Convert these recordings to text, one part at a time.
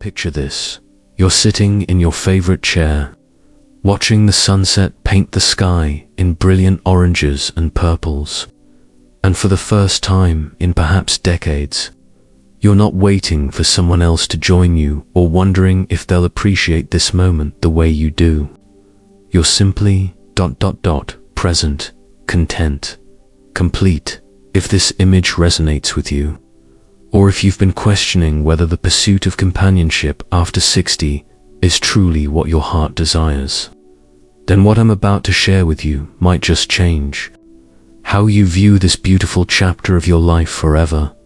Picture this. You're sitting in your favorite chair, watching the sunset paint the sky in brilliant oranges and purples. And for the first time in perhaps decades, you're not waiting for someone else to join you or wondering if they'll appreciate this moment the way you do. You're simply ... present, content, complete. If this image resonates with you, or if you've been questioning whether the pursuit of companionship after 60 is truly what your heart desires, then what I'm about to share with you might just change how you view this beautiful chapter of your life forever.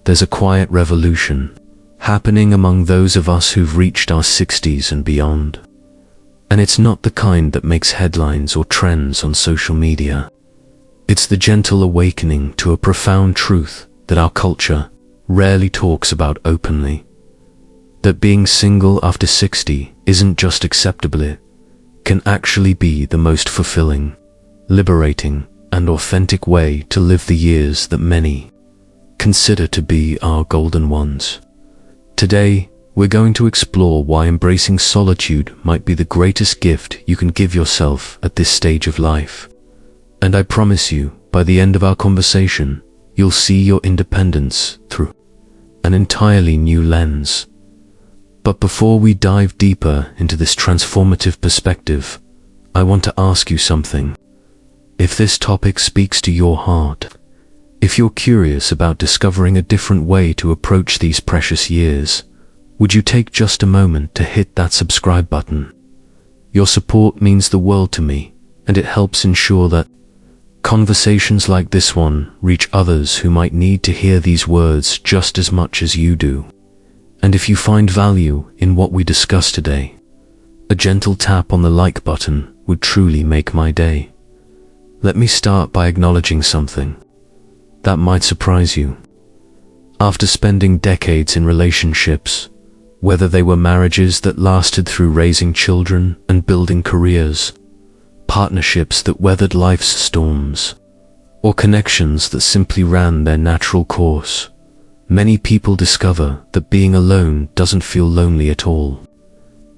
There's a quiet revolution happening among those of us who've reached our 60s and beyond. And it's not the kind that makes headlines or trends on social media. It's the gentle awakening to a profound truth that our culture rarely talks about openly. That being single after 60 isn't just acceptable, it can actually be the most fulfilling, liberating, and authentic way to live the years that many consider to be our golden ones. Today, we're going to explore why embracing solitude might be the greatest gift you can give yourself at this stage of life. And I promise you, by the end of our conversation, you'll see your independence through an entirely new lens. But before we dive deeper into this transformative perspective, I want to ask you something. If this topic speaks to your heart, if you're curious about discovering a different way to approach these precious years, would you take just a moment to hit that subscribe button? Your support means the world to me, and it helps ensure that conversations like this one reach others who might need to hear these words just as much as you do. And if you find value in what we discussed today, a gentle tap on the like button would truly make my day. Let me start by acknowledging something that might surprise you. After spending decades in relationships, whether they were marriages that lasted through raising children and building careers, partnerships that weathered life's storms, or connections that simply ran their natural course, many people discover that being alone doesn't feel lonely at all.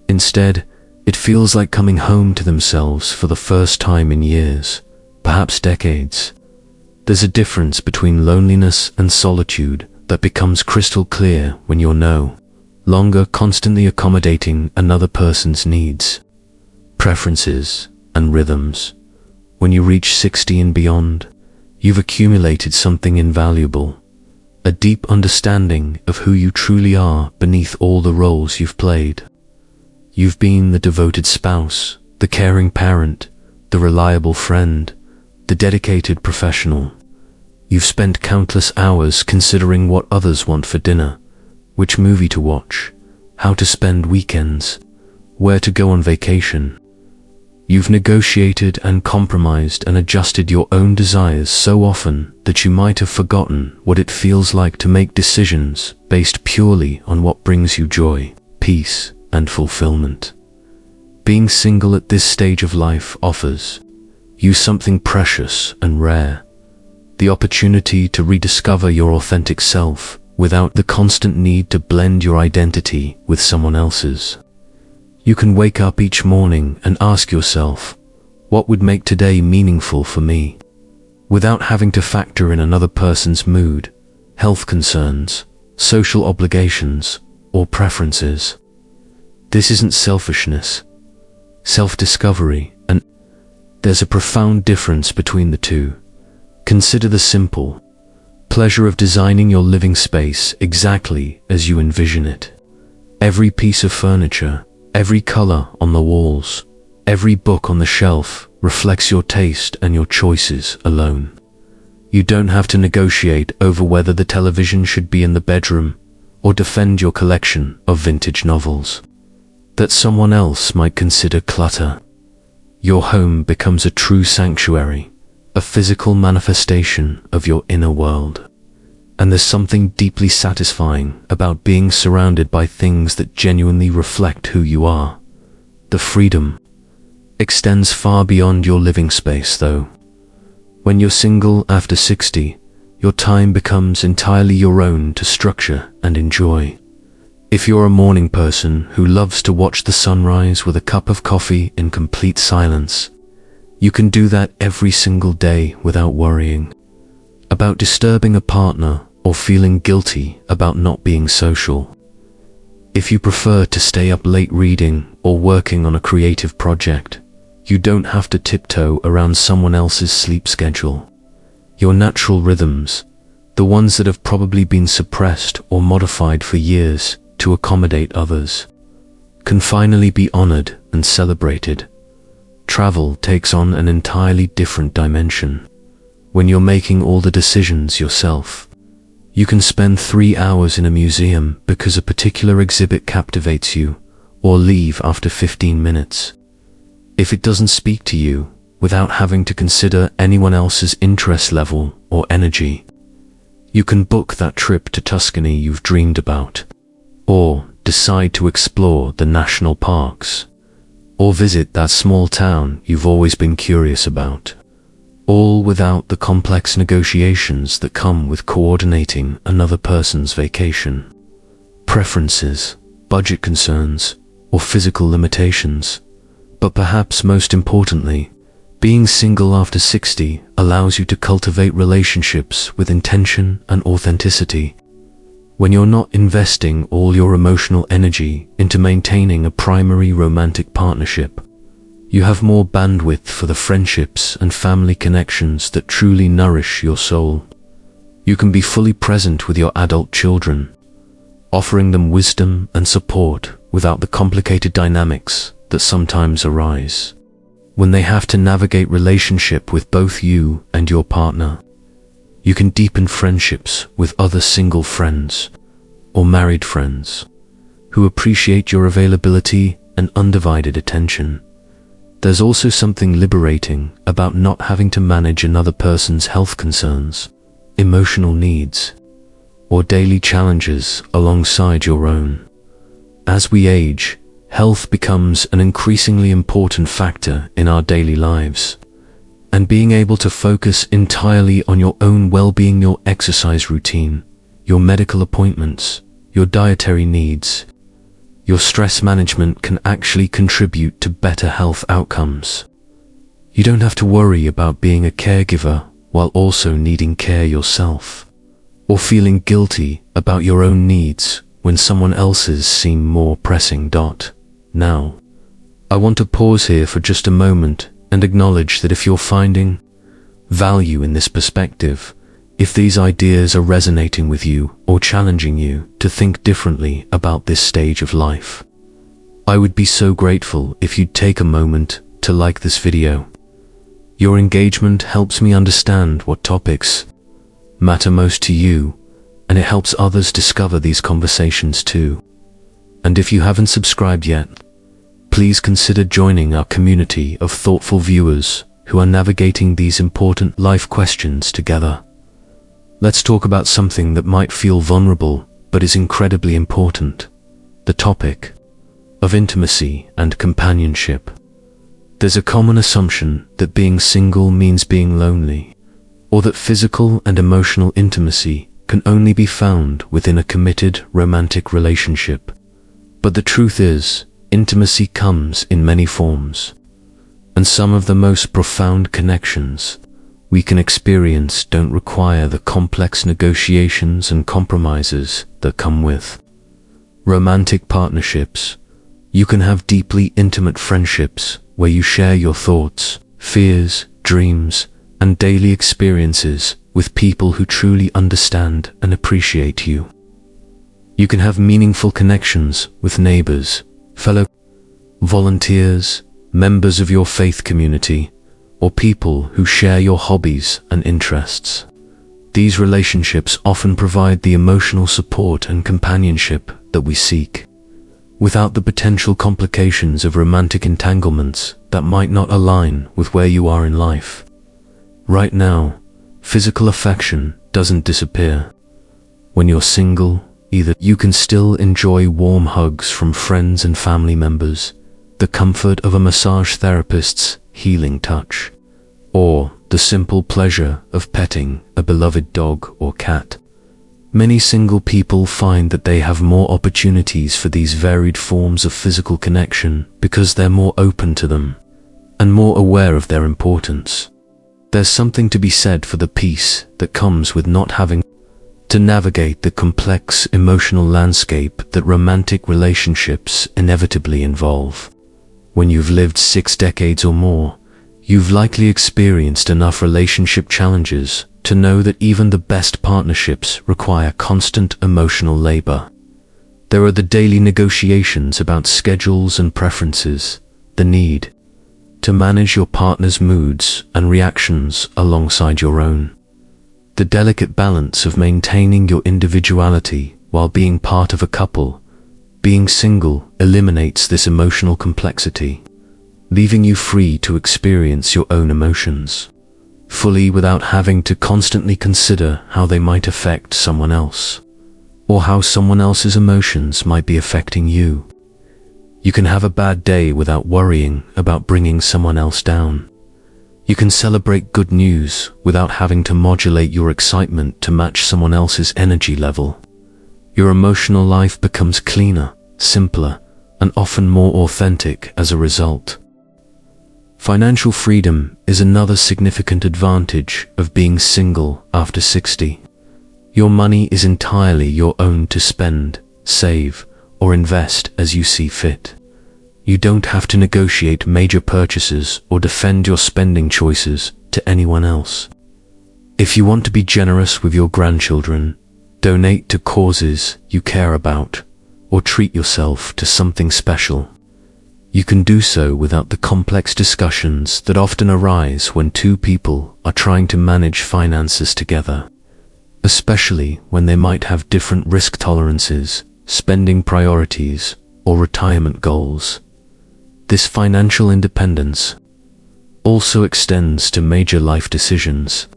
Instead, it feels like coming home to themselves for the first time in years, perhaps decades. There's a difference between loneliness and solitude that becomes crystal clear when you're no longer constantly accommodating another person's needs, preferences, and rhythms. When you reach 60 and beyond, you've accumulated something invaluable, a deep understanding of who you truly are beneath all the roles you've played. You've been the devoted spouse, the caring parent, the reliable friend, the dedicated professional. You've spent countless hours considering what others want for dinner, which movie to watch, how to spend weekends, where to go on vacation. You've negotiated and compromised and adjusted your own desires so often that you might have forgotten what it feels like to make decisions based purely on what brings you joy, peace, and fulfillment. Being single at this stage of life offers you something precious and rare, the opportunity to rediscover your authentic self without the constant need to blend your identity with someone else's. You can wake up each morning and ask yourself, what would make today meaningful for me? Without having to factor in another person's mood, health concerns, social obligations, or preferences. This isn't selfishness, self-discovery, and there's a profound difference between the two. Consider the simple pleasure of designing your living space exactly as you envision it. Every piece of furniture, every color on the walls, every book on the shelf reflects your taste and your choices alone. You don't have to negotiate over whether the television should be in the bedroom or defend your collection of vintage novels that someone else might consider clutter. Your home becomes a true sanctuary, a physical manifestation of your inner world. And there's something deeply satisfying about being surrounded by things that genuinely reflect who you are. The freedom extends far beyond your living space, though. When you're single after 60, your time becomes entirely your own to structure and enjoy. If you're a morning person who loves to watch the sunrise with a cup of coffee in complete silence, you can do that every single day without worrying about disturbing a partner or feeling guilty about not being social. If you prefer to stay up late reading or working on a creative project, you don't have to tiptoe around someone else's sleep schedule. Your natural rhythms, the ones that have probably been suppressed or modified for years to accommodate others, can finally be honored and celebrated. Travel takes on an entirely different dimension. When you're making all the decisions yourself, you can spend 3 hours in a museum because a particular exhibit captivates you, or leave after 15 minutes. If it doesn't speak to you, without having to consider anyone else's interest level or energy, you can book that trip to Tuscany you've dreamed about, or decide to explore the national parks, or visit that small town you've always been curious about, all without the complex negotiations that come with coordinating another person's vacation. Preferences, budget concerns, or physical limitations. But perhaps most importantly, being single after 60 allows you to cultivate relationships with intention and authenticity. When you're not investing all your emotional energy into maintaining a primary romantic partnership, you have more bandwidth for the friendships and family connections that truly nourish your soul. You can be fully present with your adult children, offering them wisdom and support without the complicated dynamics that sometimes arise when they have to navigate relationship with both you and your partner. You can deepen friendships with other single friends or married friends who appreciate your availability and undivided attention. There's also something liberating about not having to manage another person's health concerns, emotional needs, or daily challenges alongside your own. As we age, health becomes an increasingly important factor in our daily lives, and being able to focus entirely on your own well-being, your exercise routine, your medical appointments, your dietary needs, your stress management can actually contribute to better health outcomes. You don't have to worry about being a caregiver while also needing care yourself, or feeling guilty about your own needs when someone else's seem more pressing. Now, I want to pause here for just a moment and acknowledge that if you're finding value in this perspective, if these ideas are resonating with you or challenging you to think differently about this stage of life, I would be so grateful if you'd take a moment to like this video. Your engagement helps me understand what topics matter most to you, and it helps others discover these conversations too. And if you haven't subscribed yet, please consider joining our community of thoughtful viewers who are navigating these important life questions together. Let's talk about something that might feel vulnerable but is incredibly important: the topic of intimacy and companionship. There's a common assumption that being single means being lonely, or that physical and emotional intimacy can only be found within a committed romantic relationship. But the truth is, intimacy comes in many forms, and some of the most profound connections we can experience don't require the complex negotiations and compromises that come with romantic partnerships. You can have deeply intimate friendships where you share your thoughts, fears, dreams, and daily experiences with people who truly understand and appreciate you. You can have meaningful connections with neighbors, fellow volunteers, members of your faith community, or people who share your hobbies and interests. These relationships often provide the emotional support and companionship that we seek, without the potential complications of romantic entanglements that might not align with where you are in life. Right now, physical affection doesn't disappear. When you're single, either you can still enjoy warm hugs from friends and family members, the comfort of a massage therapist's healing touch, or the simple pleasure of petting a beloved dog or cat. Many single people find that they have more opportunities for these varied forms of physical connection because they're more open to them and more aware of their importance. There's something to be said for the peace that comes with not having to navigate the complex emotional landscape that romantic relationships inevitably involve. When you've lived 6 decades or more, you've likely experienced enough relationship challenges to know that even the best partnerships require constant emotional labor. There are the daily negotiations about schedules and preferences, the need to manage your partner's moods and reactions alongside your own, the delicate balance of maintaining your individuality while being part of a couple. Being single eliminates this emotional complexity, leaving you free to experience your own emotions fully without having to constantly consider how they might affect someone else, or how someone else's emotions might be affecting you. You can have a bad day without worrying about bringing someone else down. You can celebrate good news without having to modulate your excitement to match someone else's energy level. Your emotional life becomes cleaner, simpler, and often more authentic as a result. Financial freedom is another significant advantage of being single after 60. Your money is entirely your own to spend, save, or invest as you see fit. You don't have to negotiate major purchases or defend your spending choices to anyone else. If you want to be generous with your grandchildren, donate to causes you care about, or treat yourself to something special, you can do so without the complex discussions that often arise when two people are trying to manage finances together, especially when they might have different risk tolerances, spending priorities, or retirement goals. This financial independence also extends to major life decisions.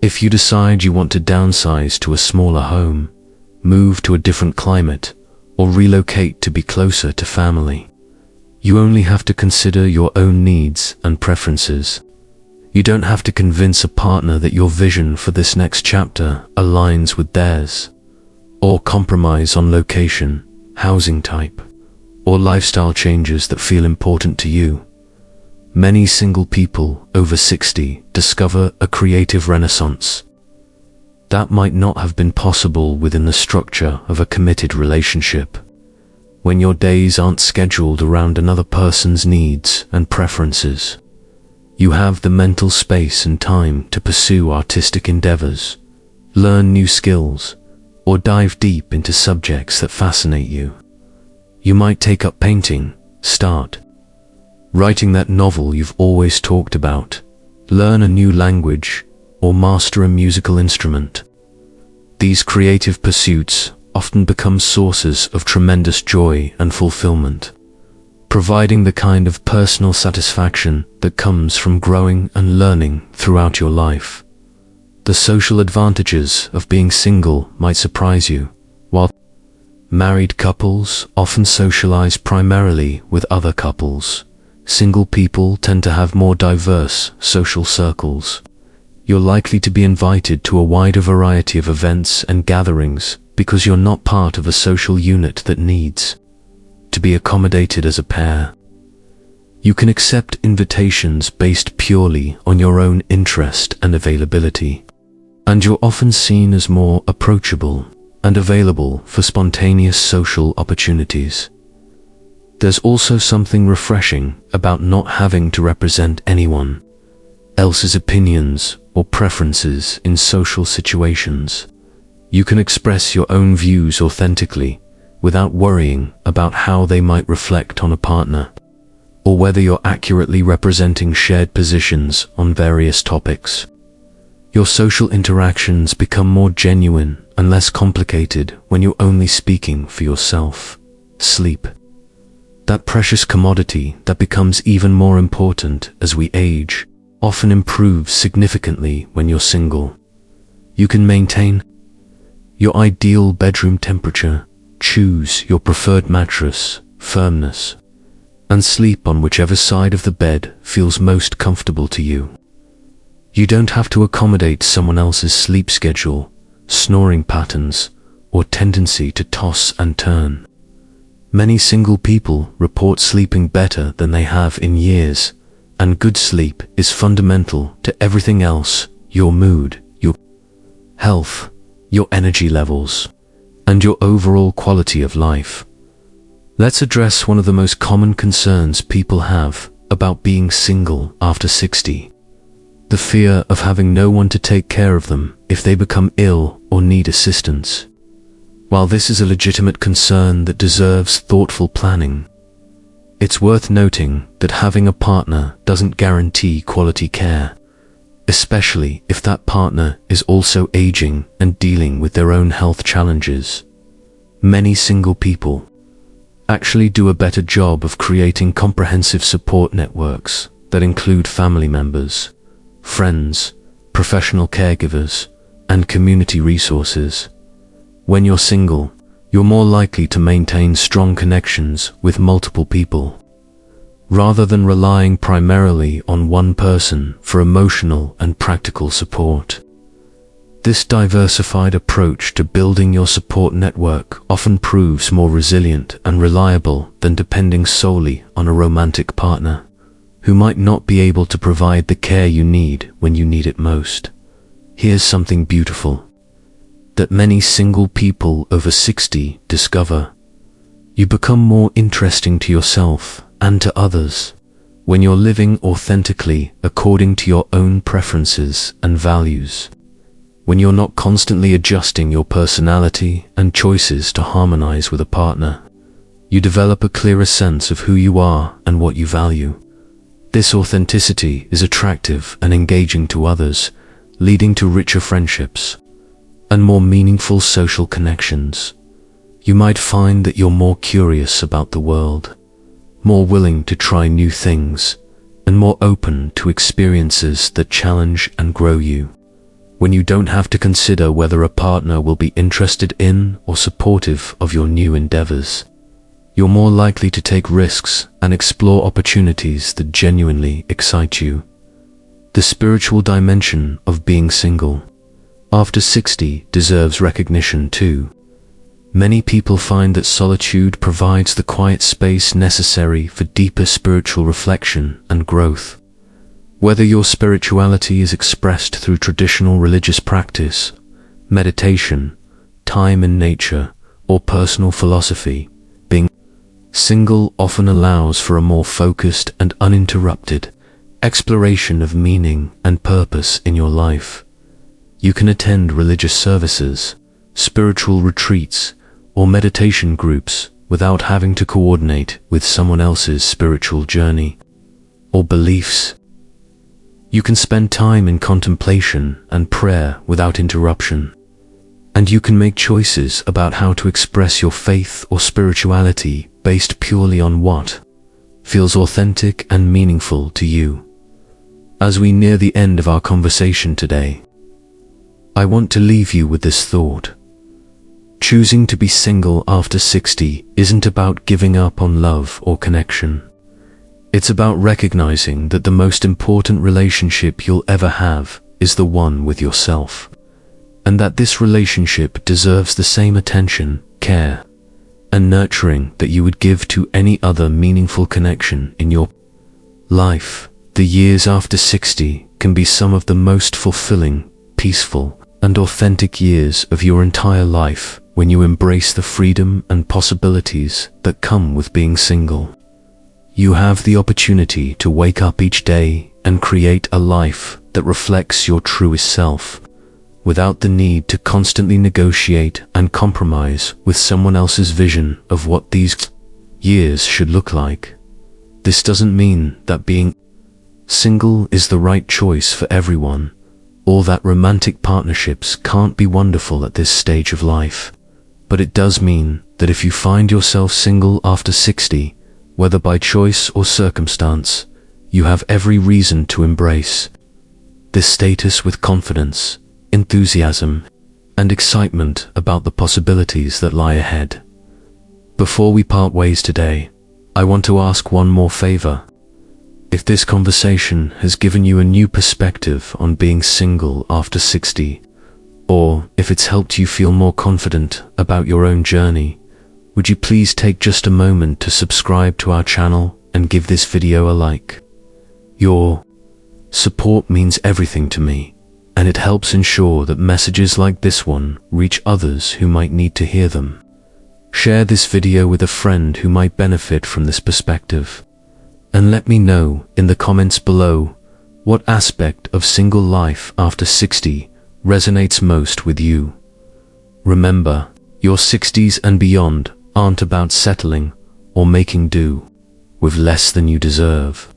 If you decide you want to downsize to a smaller home, move to a different climate, or relocate to be closer to family, you only have to consider your own needs and preferences. You don't have to convince a partner that your vision for this next chapter aligns with theirs, or compromise on location, housing type, or lifestyle changes that feel important to you. Many single people over 60 discover a creative renaissance that might not have been possible within the structure of a committed relationship. When your days aren't scheduled around another person's needs and preferences, you have the mental space and time to pursue artistic endeavors, learn new skills, or dive deep into subjects that fascinate you. You might take up painting, start writing that novel you've always talked about, learn a new language, or master a musical instrument. These creative pursuits often become sources of tremendous joy and fulfillment, providing the kind of personal satisfaction that comes from growing and learning throughout your life. The social advantages of being single might surprise you. While married couples often socialize primarily with other couples, single people tend to have more diverse social circles. You're likely to be invited to a wider variety of events and gatherings because you're not part of a social unit that needs to be accommodated as a pair. You can accept invitations based purely on your own interest and availability, and you're often seen as more approachable and available for spontaneous social opportunities. There's also something refreshing about not having to represent anyone else's opinions or preferences in social situations. You can express your own views authentically without worrying about how they might reflect on a partner, or whether you're accurately representing shared positions on various topics. Your social interactions become more genuine and less complicated when you're only speaking for yourself. Sleep, that precious commodity that becomes even more important as we age, often improves significantly when you're single. You can maintain your ideal bedroom temperature, choose your preferred mattress, firmness, and sleep on whichever side of the bed feels most comfortable to you. You don't have to accommodate someone else's sleep schedule, snoring patterns, or tendency to toss and turn. Many single people report sleeping better than they have in years, and good sleep is fundamental to everything else: your mood, your health, your energy levels, and your overall quality of life. Let's address one of the most common concerns people have about being single after 60. The fear of having no one to take care of them if they become ill or need assistance. While this is a legitimate concern that deserves thoughtful planning, it's worth noting that having a partner doesn't guarantee quality care, especially if that partner is also aging and dealing with their own health challenges. Many single people actually do a better job of creating comprehensive support networks that include family members, friends, professional caregivers, and community resources. When you're single, you're more likely to maintain strong connections with multiple people, rather than relying primarily on one person for emotional and practical support. This diversified approach to building your support network often proves more resilient and reliable than depending solely on a romantic partner, who might not be able to provide the care you need when you need it most. Here's something beautiful that many single people over 60 discover. You become more interesting to yourself and to others when you're living authentically according to your own preferences and values. When you're not constantly adjusting your personality and choices to harmonize with a partner, you develop a clearer sense of who you are and what you value. This authenticity is attractive and engaging to others, leading to richer friendships and more meaningful social connections. You might find that you're more curious about the world, more willing to try new things, and more open to experiences that challenge and grow you. When you don't have to consider whether a partner will be interested in or supportive of your new endeavors, you're more likely to take risks and explore opportunities that genuinely excite you. The spiritual dimension of being single after 60 deserves recognition too. Many people find that solitude provides the quiet space necessary for deeper spiritual reflection and growth. Whether your spirituality is expressed through traditional religious practice, meditation, time in nature, or personal philosophy, being single often allows for a more focused and uninterrupted exploration of meaning and purpose in your life. You can attend religious services, spiritual retreats, or meditation groups without having to coordinate with someone else's spiritual journey or beliefs. You can spend time in contemplation and prayer without interruption, and you can make choices about how to express your faith or spirituality based purely on what feels authentic and meaningful to you. As we near the end of our conversation today, I want to leave you with this thought. Choosing to be single after 60 isn't about giving up on love or connection. It's about recognizing that the most important relationship you'll ever have is the one with yourself, and that this relationship deserves the same attention, care, and nurturing that you would give to any other meaningful connection in your life. The years after 60 can be some of the most fulfilling, peaceful, and authentic years of your entire life when you embrace the freedom and possibilities that come with being single. You have the opportunity to wake up each day and create a life that reflects your truest self, without the need to constantly negotiate and compromise with someone else's vision of what these years should look like. This doesn't mean that being single is the right choice for everyone, or that romantic partnerships can't be wonderful at this stage of life. But it does mean that if you find yourself single after 60, whether by choice or circumstance, you have every reason to embrace this status with confidence, enthusiasm, and excitement about the possibilities that lie ahead. Before we part ways today, I want to ask one more favor. If this conversation has given you a new perspective on being single after 60, or if it's helped you feel more confident about your own journey, would you please take just a moment to subscribe to our channel and give this video a like? Your support means everything to me, and it helps ensure that messages like this one reach others who might need to hear them. Share this video with a friend who might benefit from this perspective, and let me know in the comments below what aspect of single life after 60 resonates most with you. Remember, your 60s and beyond aren't about settling or making do with less than you deserve.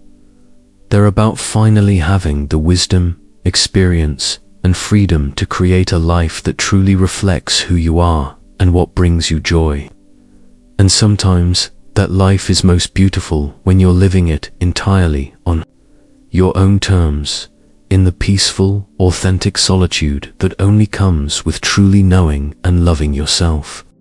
They're about finally having the wisdom, experience, and freedom to create a life that truly reflects who you are and what brings you joy. And sometimes that life is most beautiful when you're living it entirely on your own terms, in the peaceful, authentic solitude that only comes with truly knowing and loving yourself.